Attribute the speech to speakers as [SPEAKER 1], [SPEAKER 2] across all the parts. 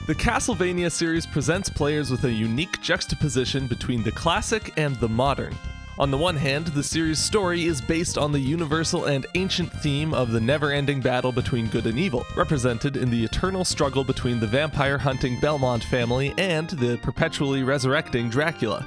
[SPEAKER 1] The Castlevania series presents players with a unique juxtaposition between the classic and the modern. On the one hand, the series' story is based on the universal and ancient theme of the never-ending battle between good and evil, represented in the eternal struggle between the vampire-hunting Belmont family and the perpetually resurrecting Dracula.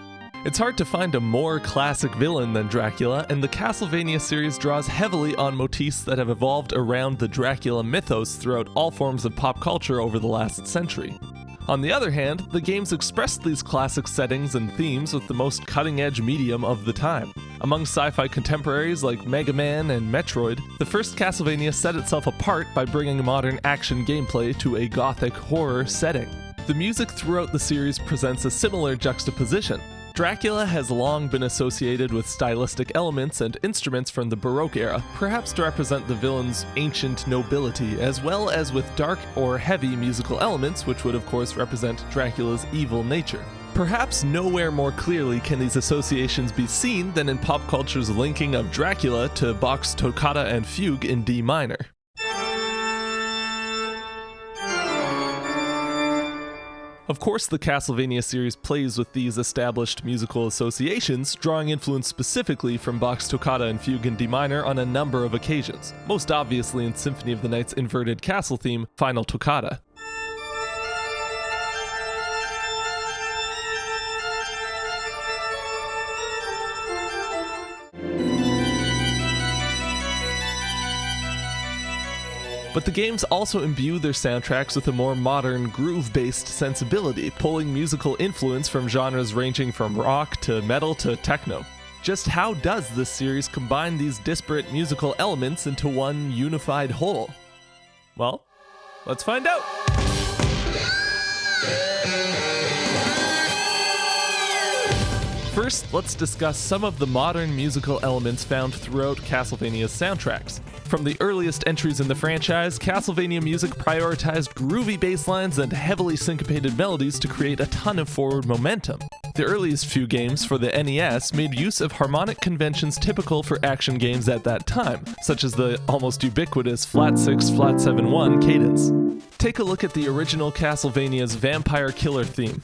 [SPEAKER 1] It's hard to find a more classic villain than Dracula, and the Castlevania series draws heavily on motifs that have evolved around the Dracula mythos throughout all forms of pop culture over the last century. On the other hand, the games expressed these classic settings and themes with the most cutting-edge medium of the time. Among sci-fi contemporaries like Mega Man and Metroid, the first Castlevania set itself apart by bringing modern action gameplay to a gothic horror setting. The music throughout the series presents a similar juxtaposition. Dracula has long been associated with stylistic elements and instruments from the Baroque era, perhaps to represent the villain's ancient nobility, as well as with dark or heavy musical elements, which would of course represent Dracula's evil nature. Perhaps nowhere more clearly can these associations be seen than in pop culture's linking of Dracula to Bach's Toccata and Fugue in D minor. Of course, the Castlevania series plays with these established musical associations, drawing influence specifically from Bach's Toccata and Fugue in D minor on a number of occasions, most obviously in Symphony of the Night's inverted castle theme, Final Toccata. But the games also imbue their soundtracks with a more modern, groove-based sensibility, pulling musical influence from genres ranging from rock to metal to techno. Just how does this series combine these disparate musical elements into one unified whole? Well, let's find out! First, let's discuss some of the modern musical elements found throughout Castlevania's soundtracks. From the earliest entries in the franchise, Castlevania music prioritized groovy bass lines and heavily syncopated melodies to create a ton of forward momentum. The earliest few games for the NES made use of harmonic conventions typical for action games at that time, such as the almost ubiquitous flat 6, flat 7, 1 cadence. Take a look at the original Castlevania's Vampire Killer theme.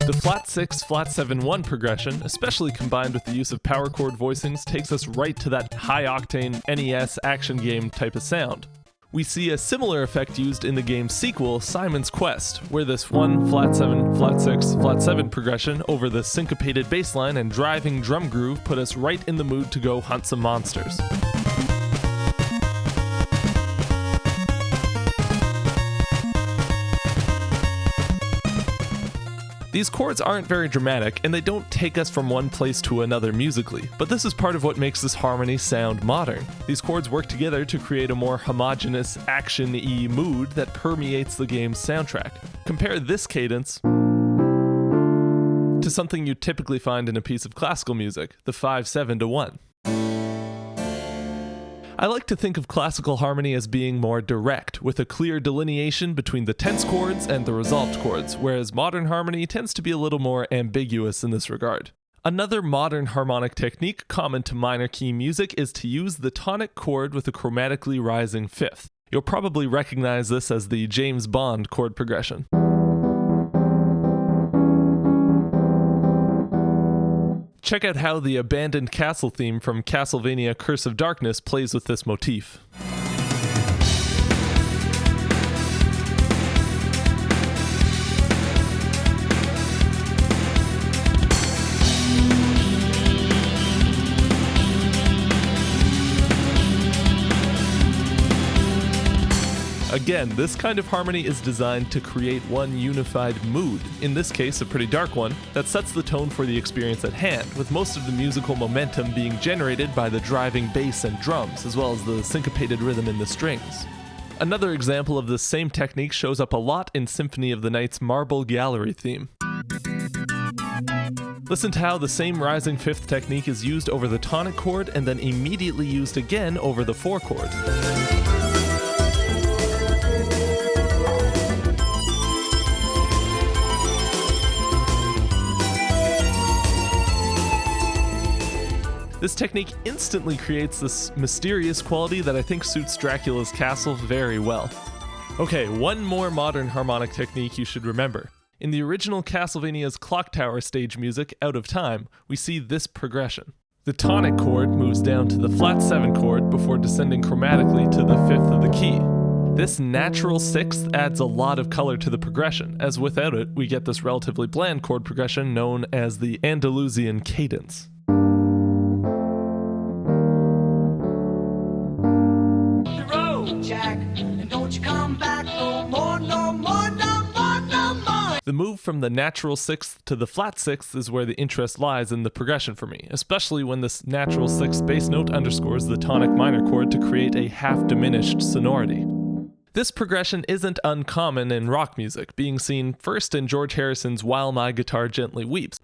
[SPEAKER 1] The flat 6, flat 7, 1 progression, especially combined with the use of power chord voicings, takes us right to that high-octane NES action game type of sound. We see a similar effect used in the game's sequel, Simon's Quest, where this 1, flat 7, flat 6, flat 7 progression over the syncopated bass line and driving drum groove put us right in the mood to go hunt some monsters. These chords aren't very dramatic, and they don't take us from one place to another musically, but this is part of what makes this harmony sound modern. These chords work together to create a more homogeneous, action-y mood that permeates the game's soundtrack. Compare this cadence to something you typically find in a piece of classical music, the 5-7-1. I like to think of classical harmony as being more direct, with a clear delineation between the tense chords and the resolved chords, whereas modern harmony tends to be a little more ambiguous in this regard. Another modern harmonic technique common to minor key music is to use the tonic chord with a chromatically rising fifth. You'll probably recognize this as the James Bond chord progression. Check out how the abandoned castle theme from Castlevania Curse of Darkness plays with this motif. Again, this kind of harmony is designed to create one unified mood, in this case a pretty dark one, that sets the tone for the experience at hand, with most of the musical momentum being generated by the driving bass and drums, as well as the syncopated rhythm in the strings. Another example of this same technique shows up a lot in Symphony of the Night's Marble Gallery theme. Listen to how the same rising fifth technique is used over the tonic chord and then immediately used again over the four chord. This technique instantly creates this mysterious quality that I think suits Dracula's castle very well. Okay, one more modern harmonic technique you should remember. In the original Castlevania's Clock Tower stage music, Out of Time, we see this progression. The tonic chord moves down to the flat 7 chord before descending chromatically to the 5th of the key. This natural 6th adds a lot of color to the progression, as without it, we get this relatively bland chord progression known as the Andalusian cadence.
[SPEAKER 2] The road, Jack, and don't you come back no more, no more, no more, no more.
[SPEAKER 1] The move from the natural 6th to the flat 6th is where the interest lies in the progression for me, especially when this natural 6th bass note underscores the tonic minor chord to create a half-diminished sonority. This progression isn't uncommon in rock music, being seen first in George Harrison's While My Guitar Gently Weeps,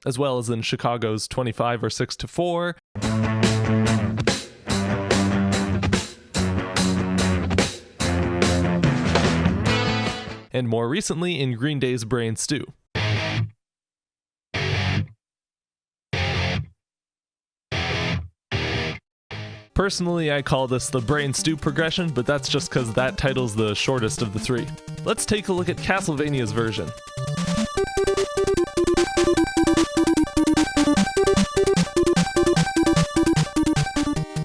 [SPEAKER 1] as well as in Chicago's 25 or 6-4, and more recently in Green Day's Brain Stew. Personally, I call this the Brain Stew progression, but that's just because that title's the shortest of the three. Let's take a look at Castlevania's version.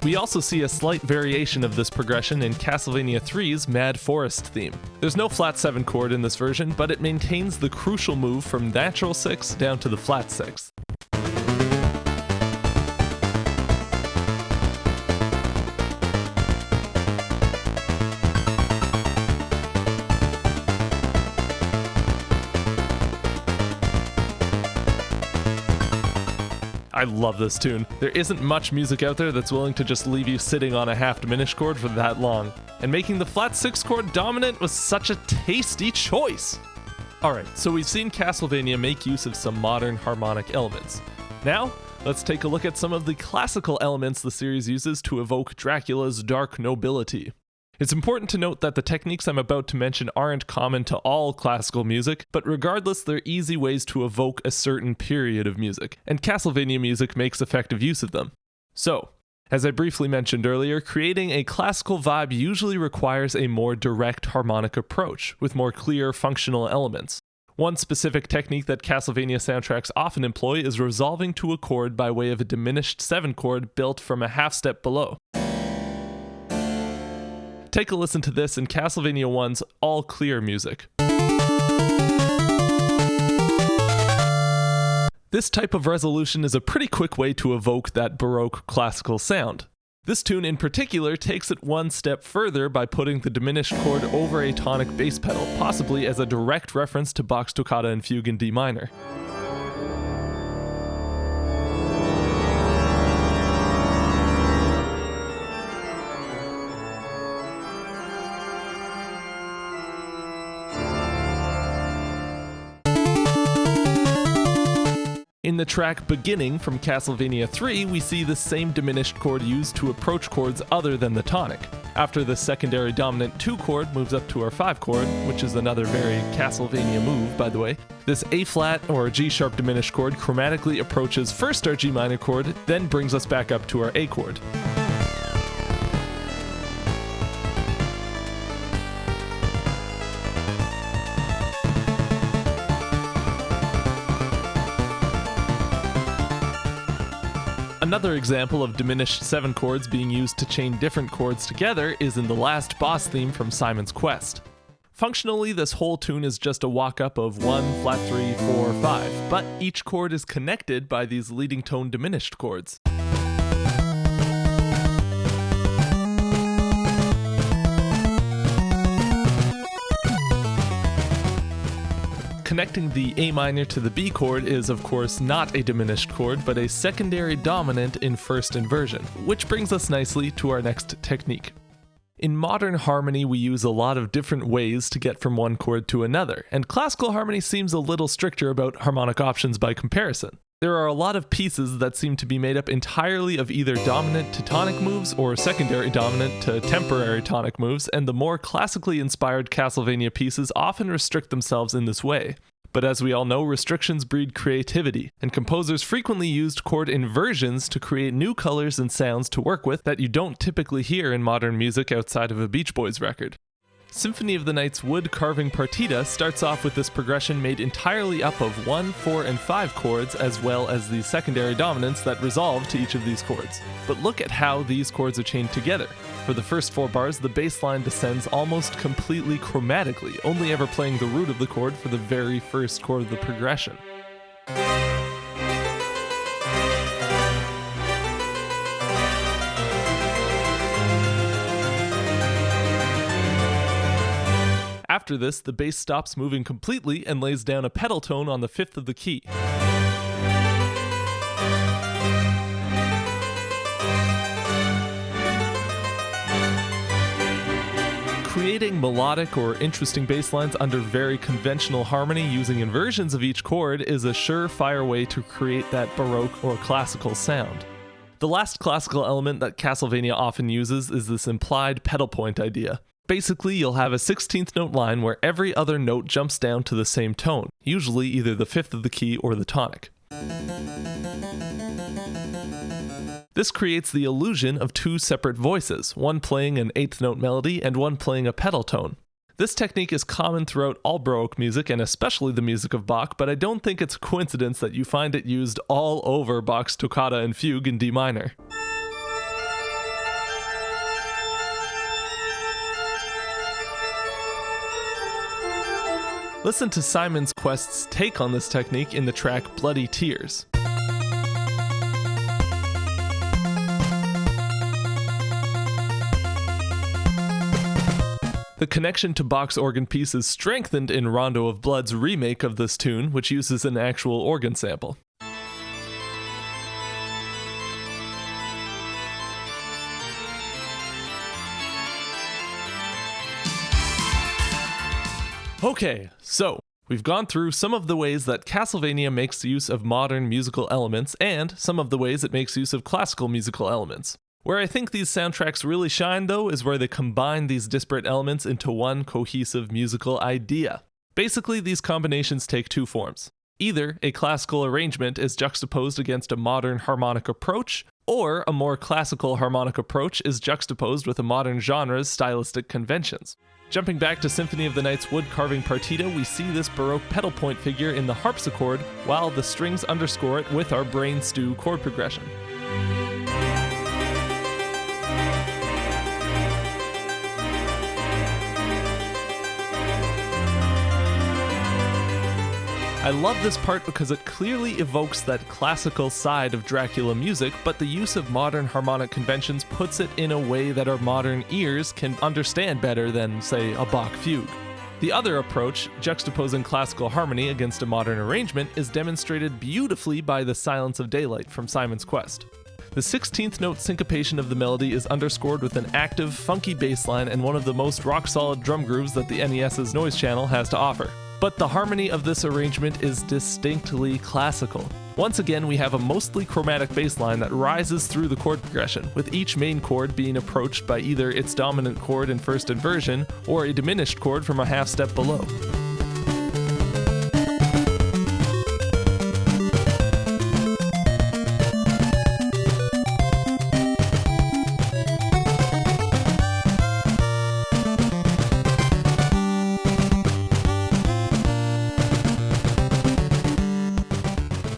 [SPEAKER 1] We also see a slight variation of this progression in Castlevania 3's Mad Forest theme. There's no flat 7 chord in this version, but it maintains the crucial move from natural 6 down to the flat 6. I love this tune. There isn't much music out there that's willing to just leave you sitting on a half-diminished chord for that long. And making the flat 6 chord dominant was such a tasty choice! Alright, so we've seen Castlevania make use of some modern harmonic elements. Now, let's take a look at some of the classical elements the series uses to evoke Dracula's dark nobility. It's important to note that the techniques I'm about to mention aren't common to all classical music, but regardless, they're easy ways to evoke a certain period of music, and Castlevania music makes effective use of them. So, as I briefly mentioned earlier, creating a classical vibe usually requires a more direct harmonic approach, with more clear functional elements. One specific technique that Castlevania soundtracks often employ is resolving to a chord by way of a diminished 7 chord built from a half step below. Take a listen to this in Castlevania 1's All Clear music. This type of resolution is a pretty quick way to evoke that Baroque classical sound. This tune in particular takes it one step further by putting the diminished chord over a tonic bass pedal, possibly as a direct reference to Bach's Toccata and Fugue in D minor. In the track Beginning from Castlevania 3, we see the same diminished chord used to approach chords other than the tonic. After the secondary dominant 2 chord moves up to our 5 chord, which is another very Castlevania move, by the way, this A flat or G sharp diminished chord chromatically approaches first our G minor chord, then brings us back up to our A chord. Another example of diminished 7 chords being used to chain different chords together is in the last boss theme from Simon's Quest. Functionally, this whole tune is just a walk-up of 1, flat 3, 4, 5, but each chord is connected by these leading tone diminished chords. Connecting the A minor to the B chord is, of course, not a diminished chord, but a secondary dominant in first inversion, which brings us nicely to our next technique. In modern harmony, we use a lot of different ways to get from one chord to another, and classical harmony seems a little stricter about harmonic options by comparison. There are a lot of pieces that seem to be made up entirely of either dominant to tonic moves or secondary dominant to temporary tonic moves, and the more classically inspired Castlevania pieces often restrict themselves in this way. But as we all know, restrictions breed creativity, and composers frequently used chord inversions to create new colors and sounds to work with that you don't typically hear in modern music outside of a Beach Boys record. Symphony of the Night's wood carving partita starts off with this progression made entirely up of 1, 4, and 5 chords, as well as the secondary dominants that resolve to each of these chords. But look at how these chords are chained together. For the first 4 bars, the bass line descends almost completely chromatically, only ever playing the root of the chord for the very first chord of the progression. After this, the bass stops moving completely and lays down a pedal tone on the 5th of the key. Creating melodic or interesting bass lines under very conventional harmony using inversions of each chord is a surefire way to create that Baroque or classical sound. The last classical element that Castlevania often uses is this implied pedal point idea. Basically, you'll have a 16th note line where every other note jumps down to the same tone, usually either the 5th of the key or the tonic. This creates the illusion of 2 separate voices, one playing an 8th note melody and one playing a pedal tone. This technique is common throughout all Baroque music and especially the music of Bach, but I don't think it's a coincidence that you find it used all over Bach's Toccata and Fugue in D minor. Listen to Simon Quest's take on this technique in the track Bloody Tears. The connection to Bach's organ piece is strengthened in Rondo of Blood's remake of this tune, which uses an actual organ sample. Okay, so we've gone through some of the ways that Castlevania makes use of modern musical elements and some of the ways it makes use of classical musical elements. Where I think these soundtracks really shine, though, is where they combine these disparate elements into one cohesive musical idea. Basically, these combinations take 2 forms. Either a classical arrangement is juxtaposed against a modern harmonic approach, or a more classical harmonic approach is juxtaposed with a modern genre's stylistic conventions. Jumping back to Symphony of the Night's wood carving partita, we see this Baroque pedal point figure in the harpsichord, while the strings underscore it with our brain stew chord progression. I love this part because it clearly evokes that classical side of Dracula music, but the use of modern harmonic conventions puts it in a way that our modern ears can understand better than, say, a Bach fugue. The other approach, juxtaposing classical harmony against a modern arrangement, is demonstrated beautifully by the Silence of Daylight from Simon's Quest. The 16th note syncopation of the melody is underscored with an active, funky bass line and one of the most rock-solid drum grooves that the NES's noise channel has to offer. But the harmony of this arrangement is distinctly classical. Once again, we have a mostly chromatic bass line that rises through the chord progression, with each main chord being approached by either its dominant chord in first inversion or a diminished chord from a half step below.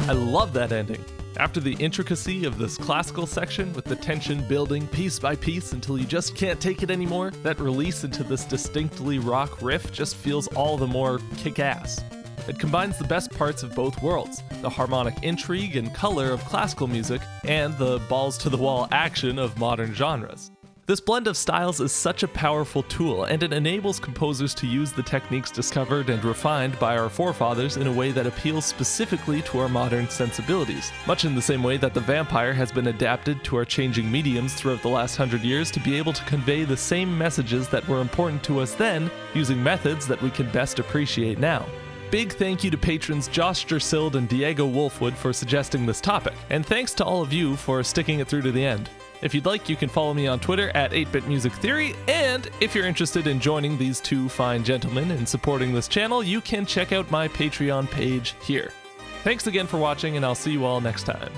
[SPEAKER 1] I love that ending. After the intricacy of this classical section, with the tension building piece by piece until you just can't take it anymore, that release into this distinctly rock riff just feels all the more kick-ass. It combines the best parts of both worlds, the harmonic intrigue and color of classical music, and the balls-to-the-wall action of modern genres. This blend of styles is such a powerful tool, and it enables composers to use the techniques discovered and refined by our forefathers in a way that appeals specifically to our modern sensibilities, much in the same way that the vampire has been adapted to our changing mediums throughout the last 100 years to be able to convey the same messages that were important to us then, using methods that we can best appreciate now. Big thank you to patrons Josh Jersild and Diego Wolfwood for suggesting this topic, and thanks to all of you for sticking it through to the end. If you'd like, you can follow me on Twitter at 8bitmusictheory, and if you're interested in joining these two fine gentlemen and supporting this channel, you can check out my Patreon page here. Thanks again for watching, and I'll see you all next time.